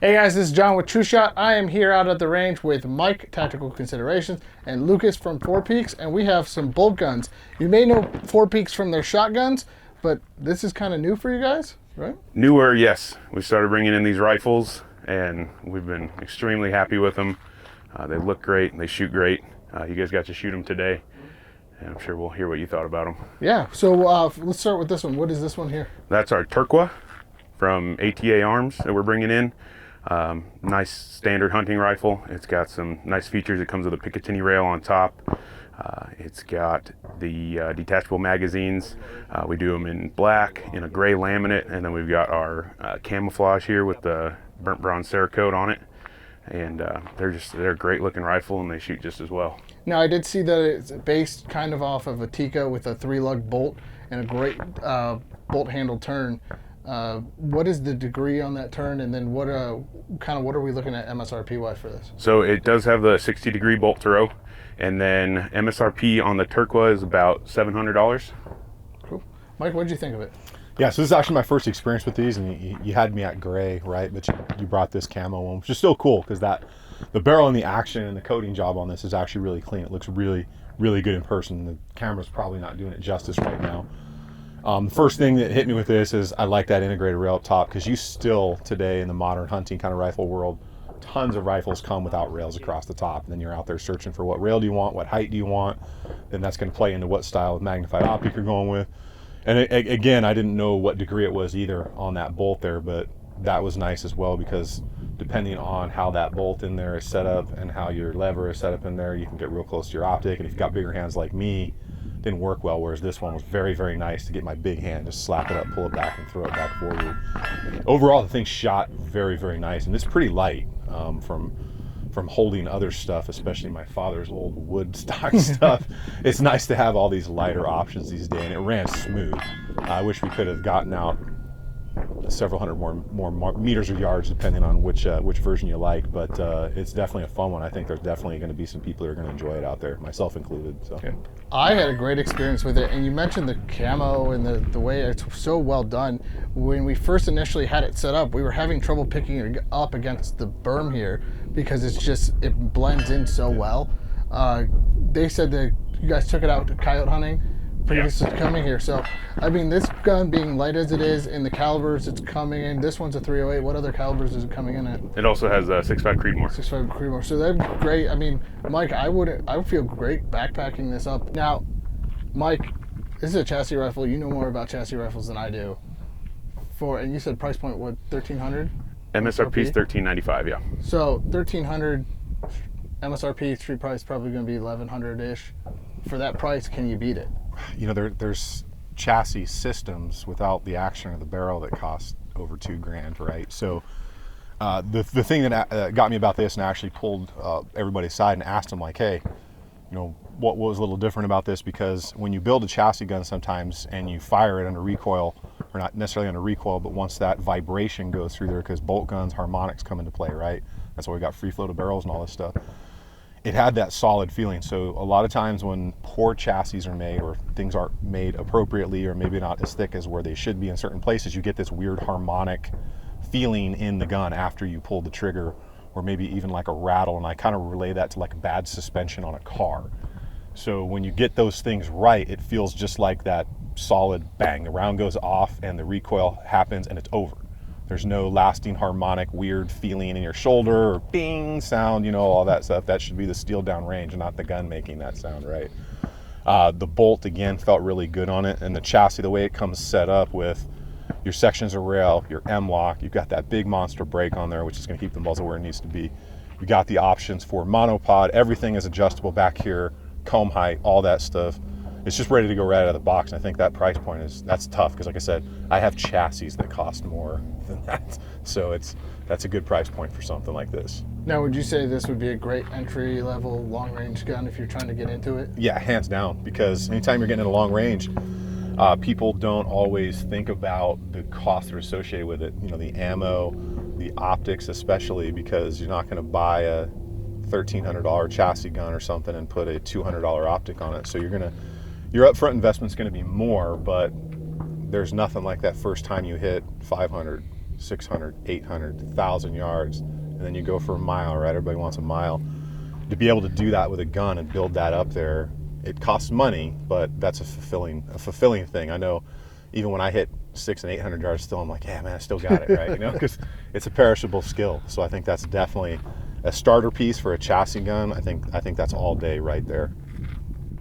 Hey guys, this is John with True Shot. I am here out at the range with Mike, Tactical Considerations, and Lucas from Four Peaks, and we have some bolt guns. You may know Four Peaks from their shotguns, but this is kind of new for you guys, right? Newer, yes. We started bringing in these rifles, and we've been extremely happy with them. They look great, and they shoot great. You guys got to shoot them today, and I'm sure we'll hear what you thought about them. Yeah, so let's start with this one. What is this one here? That's our Turqua from ATA Arms that we're bringing in. Nice standard hunting rifle. It's got some nice features. It comes with a Picatinny rail on top. It's got the detachable magazines. We do them in black, in a gray laminate, and then we've got our camouflage here with the burnt bronze Cerakote on it. And they're a great looking rifle, and they shoot just as well. Now I did see that it's based kind of off of a Tikka with a 3-lug bolt and a great bolt handle turn. What is the degree on that turn, and then what are we looking at MSRP wise for this? So it does have the 60-degree bolt throw, and then MSRP on the Turqua is about $700. Cool. Mike, what did you think of it? Yeah, so this is actually my first experience with these, and you had me at gray, right? But you brought this camo one, which is still cool because the barrel and the action and the coating job on this is actually really clean. It looks really, really good in person. The camera's probably not doing it justice right now. The first thing that hit me with this is I like that integrated rail up top, because you still today in the modern hunting kind of rifle world, tons of rifles come without rails across the top, and then you're out there searching for what rail do you want, what height do you want, then that's going to play into what style of magnified optic you're going with. And again, I didn't know what degree it was either on that bolt there, but that was nice as well, because depending on how that bolt in there is set up and how your lever is set up in there, you can get real close to your optic. And if you've got bigger hands like me, didn't work well, whereas this one was very, very nice to get my big hand, just slap it up, pull it back, and throw it back forward. Overall, the thing shot very, very nice, and it's pretty light from holding other stuff, especially my father's old wood stock stuff. It's nice to have all these lighter options these days, and it ran smooth. I wish we could have gotten out several hundred more meters or yards, depending on which version you like, but it's definitely a fun one. I think there's definitely going to be some people who are going to enjoy it out there, myself included. So I had a great experience with it, and you mentioned the camo and the way it's so well done. When we first initially had it set up, we were having trouble picking it up against the berm here because it blends in so well. They said that you guys took it out to coyote hunting previous to coming here. So, I mean, this gun being light as it is, in the calibers it's coming in, this one's a 308. What other calibers is it coming in at? It also has a 6.5 Creedmoor. 6.5 Creedmoor. So that'd be great. I mean, Mike, I would feel great backpacking this up. Now, Mike, this is a chassis rifle. You know more about chassis rifles than I do. And you said price point, what, $1,300? MSRP is $1,395, yeah. So $1,300 MSRP, street price probably going to be $1,100-ish. For that price, can you beat it? You know, there's chassis systems without the action of the barrel that cost over $2,000, right? So the thing that got me about this, and I actually pulled everybody aside and asked them, like, hey, you know, what was a little different about this? Because when you build a chassis gun sometimes and you fire it under recoil, or not necessarily under recoil, but once that vibration goes through there, because bolt guns, harmonics come into play, right? That's why we got free flow to barrels and all this stuff. It had that solid feeling. So a lot of times when poor chassis are made, or things aren't made appropriately, or maybe not as thick as where they should be in certain places, you get this weird harmonic feeling in the gun after you pull the trigger, or maybe even like a rattle. And I kind of relay that to like bad suspension on a car. So when you get those things right, it feels just like that solid bang. The round goes off and the recoil happens and it's over. There's no lasting harmonic weird feeling in your shoulder or bing sound, you know, all that stuff. That should be the steel down range, not the gun making that sound, right? The bolt, again, felt really good on it. And the chassis, the way it comes set up with your sections of rail, your M-lock, you've got that big monster brake on there, which is going to keep the muzzle where it needs to be. You got the options for monopod. Everything is adjustable back here, comb height, all that stuff. It's just ready to go right out of the box. And I think that price point that's tough, because like I said, I have chassis that cost more than that. So that's a good price point for something like this. Now, would you say this would be a great entry-level long-range gun if you're trying to get into it? Yeah, hands down, because anytime you're getting into long range, people don't always think about the costs that are associated with it. You know, the ammo, the optics especially, because you're not going to buy a $1,300 chassis gun or something and put a $200 optic on it. So your upfront investment's going to be more, but there's nothing like that first time you hit 500, 600, 800, 1,000 yards, and then you go for a mile, right? Everybody wants a mile. To be able to do that with a gun and build that up there, it costs money, but that's a fulfilling thing. I know even when I hit 600 and 800 yards still, I'm like, yeah, man, I still got it, right? You know, because it's a perishable skill. So I think that's definitely a starter piece for a chassis gun. I think that's all day right there.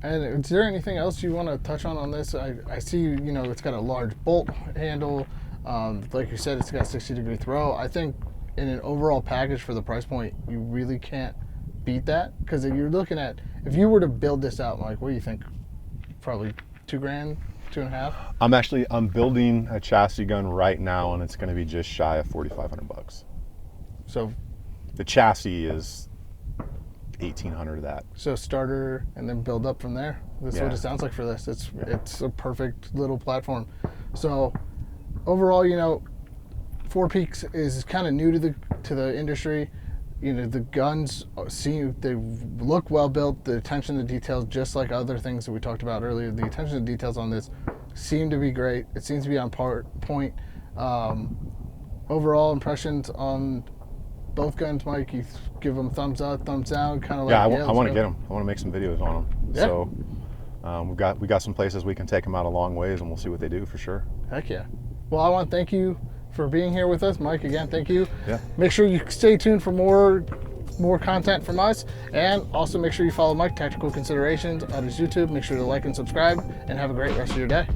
And is there anything else you want to touch on this? I see, you know, it's got a large bolt handle. Like you said, it's got 60-degree throw. I think in an overall package for the price point, you really can't beat that. Because if you're looking at, if you were to build this out, Mike, what do you think? Probably $2,000, $2,500? I'm building a chassis gun right now, and it's going to be just shy of $4,500. So the chassis is 1,800 of that. So starter and then build up from there. That's what it sounds like for this. It's a perfect little platform. So overall, you know, Four Peaks is kind of new to the industry. You know, the guns they look well built. The attention to details, just like other things that we talked about earlier, the attention to details on this seem to be great. It seems to be on point. Overall impressions on both guns, Mike? You give them thumbs up, thumbs down, kind of like. Yeah, I want to get them. I want to make some videos on them. Yeah. So we got some places we can take them out a long ways, and we'll see what they do for sure. Heck yeah. Well, I want to thank you for being here with us, Mike. Again, thank you. Yeah. Make sure you stay tuned for more content from us, and also make sure you follow Mike Tactical Considerations on his YouTube. Make sure to like and subscribe, and have a great rest of your day.